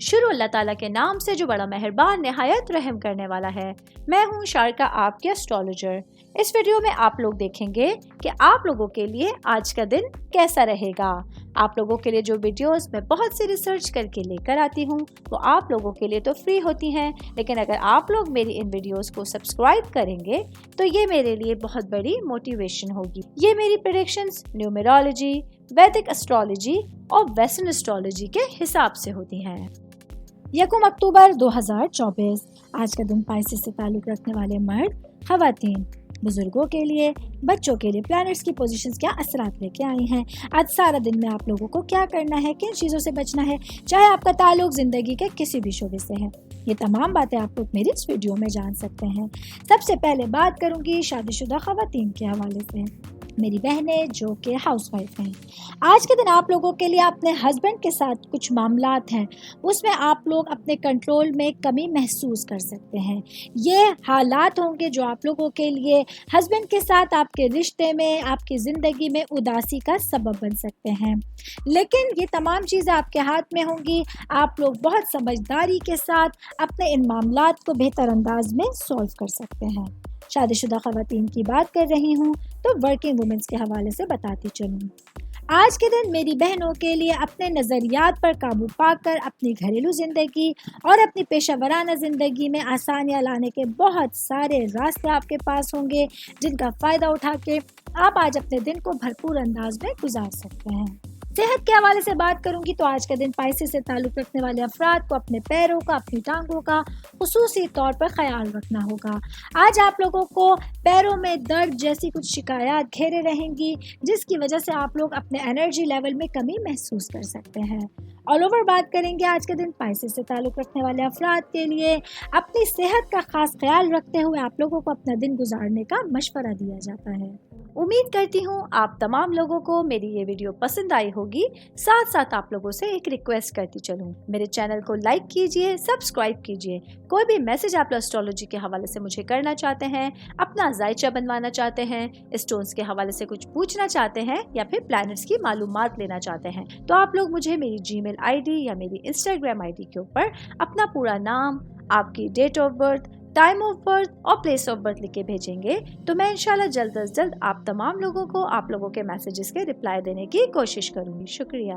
शुरू अल्लाह ताला के नाम से जो बड़ा मेहरबान नहायत रहम करने वाला है। मैं हूँ शारका, आपके एस्ट्रोलॉजर। इस वीडियो में आप लोग देखेंगे कि आप लोगों के लिए आज का दिन कैसा रहेगा। आप लोगों के लिए जो वीडियोस मैं बहुत सी रिसर्च करके लेकर आती हूँ वो आप लोगों के लिए तो फ्री होती हैं, लेकिन अगर आप लोग मेरी इन वीडियोस को सब्सक्राइब करेंगे तो ये मेरे लिए बहुत बड़ी मोटिवेशन होगी। ये मेरी प्रेडिक्शंस न्यूमेरोलॉजी, वैदिक एस्ट्रोलॉजी और वेस्टर्न एस्ट्रोलॉजी के हिसाब से होती हैं। 1 अक्टूबर 2024 आज का दिन पाइसेस से ताल्लुक़ रखने वाले मर्द, खवातीन, बुजुर्गों के लिए, बच्चों के लिए प्लैनेट्स की पोजीशंस क्या असरात लेके आई हैं। आज सारा दिन में आप लोगों को क्या करना है, किन चीज़ों से बचना है, चाहे आपका ताल्लुक ज़िंदगी के किसी भी शोबे से है, ये तमाम बातें आप लोग मेरी इस वीडियो में जान सकते हैं। सबसे पहले बात करूंगी शादीशुदा खवातीन के हवाले से, मेरी बहनें जो कि हाउसवाइफ हैं। आज के दिन आप लोगों के लिए अपने हस्बैंड के साथ कुछ मामलात हैं, उसमें आप लोग अपने कंट्रोल में कमी महसूस कर सकते हैं। ये हालात होंगे जो आप लोगों के लिए हस्बैंड के साथ आपके रिश्ते में, आपकी ज़िंदगी में उदासी का सबब बन सकते हैं, लेकिन ये तमाम चीज़ें आपके हाथ में होंगी। आप लोग बहुत समझदारी के साथ अपने इन मामलात को बेहतर अंदाज में सॉल्व कर सकते हैं। शादीशुदा खवातीन की बात कर रही हूँ तो वर्किंग वुमेन्स के हवाले से बताती चलूँ। आज के दिन मेरी बहनों के लिए अपने नज़रियात पर काबू पाकर अपनी घरेलू ज़िंदगी और अपनी पेशा वराना ज़िंदगी में आसानियाँ लाने के बहुत सारे रास्ते आपके पास होंगे, जिनका फ़ायदा उठा के आप आज अपने दिन को भरपूर अंदाज में गुजार सकते हैं। सेहत के हवाले से बात करूंगी तो आज का दिन पाइसेस से ताल्लुक़ रखने वाले अफराद को अपने पैरों का, अपनी टांगों का खुसूसी तौर पर ख्याल रखना होगा। आज आप लोगों को पैरों में दर्द जैसी कुछ शिकायत घेरे रहेंगी, जिसकी वजह से आप लोग अपने एनर्जी लेवल में कमी महसूस कर सकते हैं। ऑल ओवर बात करेंगे आज के दिन पाइसेस से ताल्लुक़ रखने वाले अफराद के लिए अपनी सेहत का खास ख्याल रखते हुए आप लोगों को अपना दिन गुजारने का मशवरा दिया जाता है। उम्मीद करती हूँ आप तमाम लोगों को मेरी ये वीडियो पसंद आई होगी। साथ साथ आप लोगों से एक रिक्वेस्ट करती चलूँ, मेरे चैनल को लाइक कीजिए, सब्सक्राइब कीजिए। कोई भी मैसेज आप एस्ट्रोलॉजी के हवाले से मुझे करना चाहते हैं, अपना जायचा बनवाना चाहते हैं, स्टोन्स के हवाले से कुछ पूछना चाहते हैं या फिर प्लैनेट्स की मालूमात लेना चाहते हैं, तो आप लोग मुझे मेरी जीमेल आईडी या मेरी इंस्टाग्राम आईडी के ऊपर अपना पूरा नाम, आपकी date of birth, time of birth और प्लेस ऑफ बर्थ लिख के भेजेंगे तो मैं इंशाल्लाह जल्द अज जल्द आप तमाम लोगों को आप लोगों के मैसेजेस के रिप्लाई देने की कोशिश करूँगी। शुक्रिया।